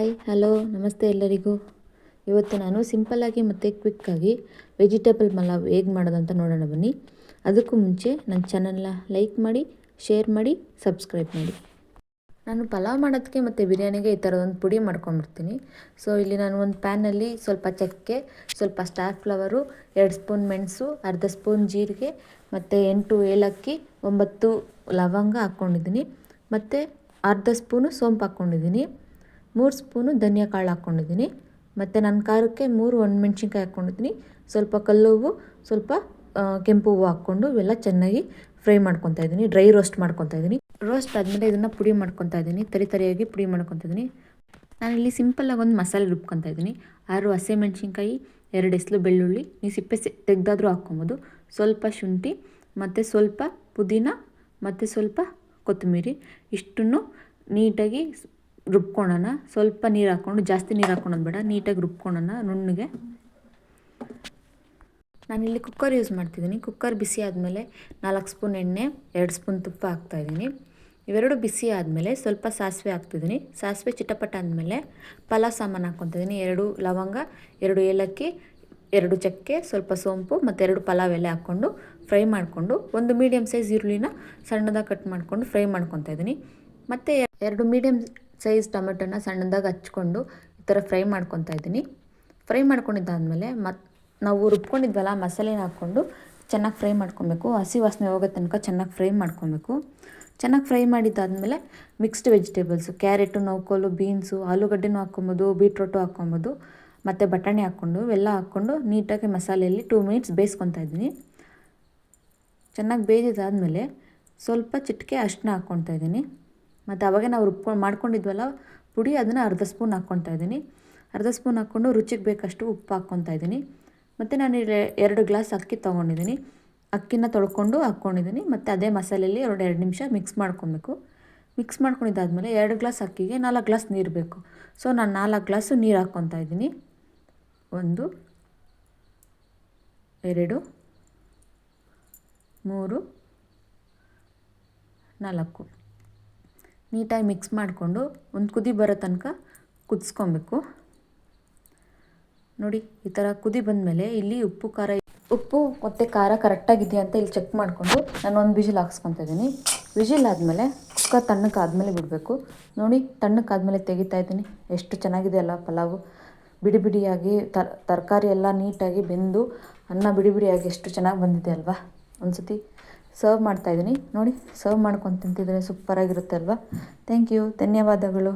Hi hello ನಮಸ್ತೆ ಎಲ್ಲರಿಗೂ. ಇವತ್ತು ನಾನು ಸಿಂಪಲ್ಲಾಗಿ ಮತ್ತು ಕ್ವಿಕ್ಕಾಗಿ ವೆಜಿಟೇಬಲ್ ಪಲಾವ್ ಹೇಗೆ ಮಾಡೋದಂತ ನೋಡೋಣ ಬನ್ನಿ. ಅದಕ್ಕೂ ಮುಂಚೆ ನನ್ನ ಚಾನಲ್ನ ಲೈಕ್ ಮಾಡಿ, ಶೇರ್ ಮಾಡಿ, ಸಬ್ಸ್ಕ್ರೈಬ್ ಮಾಡಿ. ನಾನು ಪಲಾವ್ ಮಾಡೋದಕ್ಕೆ ಮತ್ತು ಬಿರಿಯಾನಿಗೆ ಈ ಥರದೊಂದು ಪುಡಿ ಮಾಡ್ಕೊಂಡ್ಬಿಡ್ತೀನಿ. ಸೊ ಇಲ್ಲಿ ನಾನು ಒಂದು ಪ್ಯಾನಲ್ಲಿ ಸ್ವಲ್ಪ ಚಕ್ಕೆ, ಸ್ವಲ್ಪ ಸ್ಟಾರ್ ಫ್ಲವರು, 2 ಸ್ಪೂನ್ ಮೆಣಸು, ಅರ್ಧ ಸ್ಪೂನ್ ಜೀರಿಗೆ ಮತ್ತು 8 ಏಲಕ್ಕಿ, 9 ಲವಂಗ ಹಾಕ್ಕೊಂಡಿದ್ದೀನಿ. ಮತ್ತು ಅರ್ಧ ಸ್ಪೂನು ಸೋಂಪು ಹಾಕ್ಕೊಂಡಿದ್ದೀನಿ, 3 ಸ್ಪೂನು ಧನಿಯಾ ಕಾಳು ಹಾಕ್ಕೊಂಡಿದ್ದೀನಿ. ಮತ್ತು ನನ್ನ ಖಾರಕ್ಕೆ 3 ಒಣಮೆಣ್ಸಿನ್ಕಾಯಿ ಹಾಕ್ಕೊಂಡಿದ್ದೀನಿ. ಸ್ವಲ್ಪ ಕಲ್ಲುವು, ಸ್ವಲ್ಪ ಕೆಂಪು ಹೂವು ಹಾಕ್ಕೊಂಡು ಇವೆಲ್ಲ ಚೆನ್ನಾಗಿ ಫ್ರೈ ಮಾಡ್ಕೊತಾ ಇದ್ದೀನಿ. ಡ್ರೈ ರೋಸ್ಟ್ ಮಾಡ್ಕೊತಾ ಇದ್ದೀನಿ. ರೋಸ್ಟ್ ಆದಮೇಲೆ ಇದನ್ನು ಪುಡಿ ಮಾಡ್ಕೊತಾ ಇದ್ದೀನಿ, ತರಿಯಾಗಿ ಪುಡಿ ಮಾಡ್ಕೊತಾ ಇದ್ದೀನಿ. ನಾನಿಲ್ಲಿ ಸಿಂಪಲ್ಲಾಗಿ ಒಂದು ಮಸಾಲೆ ರುಬ್ಕೊತಾ ಇದ್ದೀನಿ. 6 ಹಸಿಮೆಣ್ಸಿನ್ಕಾಯಿ, 2 ಎಸ್ಲು ಬೆಳ್ಳುಳ್ಳಿ, ನೀವು ಸಿಪ್ಪೆ ತೆಗೆದಾದರೂ ಹಾಕ್ಕೊಬೋದು, ಸ್ವಲ್ಪ ಶುಂಠಿ ಮತ್ತು ಸ್ವಲ್ಪ ಪುದೀನ ಮತ್ತು ಸ್ವಲ್ಪ ಕೊತ್ತಂಬರಿ, ಇಷ್ಟನ್ನು ನೀಟಾಗಿ ರುಬ್ಕೊಳ್ಳೋಣ. ಸ್ವಲ್ಪ ನೀರು ಹಾಕ್ಕೊಂಡು, ಜಾಸ್ತಿ ನೀರು ಹಾಕ್ಕೊಳೋದು ಬೇಡ, ನೀಟಾಗಿ ರುಬ್ಕೊಳ್ಳೋಣ ನುಣ್ಣಗೆ. ನಾನಿಲ್ಲಿ ಕುಕ್ಕರ್ ಯೂಸ್ ಮಾಡ್ತಿದ್ದೀನಿ. ಕುಕ್ಕರ್ ಬಿಸಿ ಆದಮೇಲೆ 4 ಸ್ಪೂನ್ ಎಣ್ಣೆ, 2 ಸ್ಪೂನ್ ತುಪ್ಪ ಹಾಕ್ತಾಯಿದ್ದೀನಿ. ಇವೆರಡು ಬಿಸಿ ಆದಮೇಲೆ ಸ್ವಲ್ಪ ಸಾಸಿವೆ ಹಾಕ್ತಿದ್ದೀನಿ. ಸಾಸಿವೆ ಚಿಟಪಟ ಆದಮೇಲೆ ಪಲಾವ್ ಸಾಮಾನು ಹಾಕ್ಕೊತಿದ್ದೀನಿ. 2 ಲವಂಗ, 2 ಏಲಕ್ಕಿ, 2 ಚಕ್ಕೆ, ಸ್ವಲ್ಪ ಸೋಂಪು ಮತ್ತು 2 ಪಲಾವ್ ಎಲೆ ಹಾಕ್ಕೊಂಡು ಫ್ರೈ ಮಾಡಿಕೊಂಡು, ಒಂದು ಮೀಡಿಯಮ್ ಸೈಜ್ ಈರುಳ್ಳಿನ ಸಣ್ಣದಾಗಿ ಕಟ್ ಮಾಡಿಕೊಂಡು ಫ್ರೈ ಮಾಡ್ಕೊತಾ ಇದ್ದೀನಿ. ಮತ್ತು 2 ಮೀಡಿಯಮ್ ಸೈಜ್ ಟೊಮೆಟೊನ ಸಣ್ಣದಾಗಿ ಹಚ್ಕೊಂಡು ಈ ಥರ ಫ್ರೈ ಮಾಡ್ಕೊತಾ ಇದ್ದೀನಿ. ಫ್ರೈ ಮಾಡ್ಕೊಂಡಿದ್ದಾದಮೇಲೆ ನಾವು ರುಬ್ಕೊಂಡಿದ್ವಲ್ಲ ಮಸಾಲೆನ ಹಾಕ್ಕೊಂಡು ಚೆನ್ನಾಗಿ ಫ್ರೈ ಮಾಡ್ಕೊಬೇಕು. ಹಸಿ ವಾಸನೆ ಹೋಗೋ ತನಕ ಚೆನ್ನಾಗಿ ಫ್ರೈ ಮಾಡ್ಕೊಬೇಕು. ಚೆನ್ನಾಗಿ ಫ್ರೈ ಮಾಡಿದ್ದಾದಮೇಲೆ ಮಿಕ್ಸ್ಡ್ ವೆಜಿಟೇಬಲ್ಸು, ಕ್ಯಾರೆಟು, ನೌಕೋಲು, ಬೀನ್ಸು, ಆಲೂಗಡ್ಡೆನೂ ಹಾಕ್ಕೊಬೋದು, ಬೀಟ್ರೋಟು ಹಾಕ್ಕೊಬೋದು ಮತ್ತು ಬಟಾಣಿ ಹಾಕ್ಕೊಂಡು ಇವೆಲ್ಲ ಹಾಕ್ಕೊಂಡು ನೀಟಾಗಿ ಮಸಾಲೆಯಲ್ಲಿ 2 ಮಿನಿಟ್ಸ್ ಬೇಯಿಸ್ಕೊತಾ ಇದ್ದೀನಿ. ಚೆನ್ನಾಗಿ ಬೇಯಿದಾದಮೇಲೆ ಸ್ವಲ್ಪ ಚಿಟಿಕೆ ಅರಿಶಿನ ಹಾಕ್ಕೊತಾ ಇದ್ದೀನಿ. ಮತ್ತು ಆವಾಗ ನಾವು ಮಾಡ್ಕೊಂಡಿದ್ವಲ್ಲ ಪುಡಿ, ಅದನ್ನು ಅರ್ಧ ಸ್ಪೂನ್ ಹಾಕ್ಕೊತಾ ಇದ್ದೀನಿ. ಅರ್ಧ ಸ್ಪೂನ್ ಹಾಕ್ಕೊಂಡು ರುಚಿಗೆ ಬೇಕಷ್ಟು ಉಪ್ಪು ಹಾಕ್ಕೊತಾ ಇದ್ದೀನಿ. ಮತ್ತು ನಾನು 2 ಗ್ಲಾಸ್ ಅಕ್ಕಿ ತೊಗೊಂಡಿದ್ದೀನಿ. ಅಕ್ಕಿನ ತೊಳ್ಕೊಂಡು ಹಾಕ್ಕೊಂಡಿದ್ದೀನಿ. ಮತ್ತು ಅದೇ ಮಸಾಲೆಯಲ್ಲಿ 2 ನಿಮಿಷ ಮಿಕ್ಸ್ ಮಾಡ್ಕೊಬೇಕು. ಮಿಕ್ಸ್ ಮಾಡ್ಕೊಂಡಿದ್ದಾದಮೇಲೆ 2 ಗ್ಲಾಸ್ ಅಕ್ಕಿಗೆ 4 ಗ್ಲಾಸ್ ನೀರು ಬೇಕು. ಸೊ ನಾನು 4 ಗ್ಲಾಸು ನೀರು ಹಾಕ್ಕೊತಾ ಇದ್ದೀನಿ. 1, 2, 3, 4 ನೀಟಾಗಿ ಮಿಕ್ಸ್ ಮಾಡಿಕೊಂಡು ಒಂದು ಕುದಿ ಬರೋ ತನಕ ಕುದಿಸ್ಕೊಬೇಕು. ನೋಡಿ ಈ ಥರ ಕುದಿ ಬಂದಮೇಲೆ ಇಲ್ಲಿ ಉಪ್ಪು ಮತ್ತು ಖಾರ ಕರೆಕ್ಟಾಗಿದೆಯಾ ಅಂತ ಇಲ್ಲಿ ಚೆಕ್ ಮಾಡಿಕೊಂಡು ನಾನು ಒಂದು ವಿಜಿಲ್ ಹಾಕ್ಸ್ಕೊತಾ ಇದ್ದೀನಿ. ವಿಜಿಲ್ ಆದಮೇಲೆ ಕುಕ್ಕರ್ ತಣ್ಣಕ್ಕಾದ್ಮೇಲೆ ಬಿಡಬೇಕು. ನೋಡಿ ತಣ್ಣಕ್ಕಾದ್ಮೇಲೆ ತೆಗಿತಾ ಇದ್ದೀನಿ. ಎಷ್ಟು ಚೆನ್ನಾಗಿದೆ ಅಲ್ಲ ಪಲಾವು, ಬಿಡಿ ಬಿಡಿಯಾಗಿ ತರಕಾರಿ ಎಲ್ಲ ನೀಟಾಗಿ ಬೆಂದು ಅನ್ನ ಬಿಡಿ ಬಿಡಿಯಾಗಿ ಎಷ್ಟು ಚೆನ್ನಾಗಿ ಬಂದಿದೆ ಅಲ್ವಾ. ಒಂದು ಸತಿ ಸರ್ವ್ ಮಾಡ್ತಾಯಿದ್ದೀನಿ ನೋಡಿ. ಸರ್ವ್ ಮಾಡ್ಕೊಂಡು ತಿಂತಿದ್ರೆ ಸೂಪರಾಗಿರುತ್ತೆ ಅಲ್ವಾ. ಥ್ಯಾಂಕ್ ಯು, ಧನ್ಯವಾದಗಳು.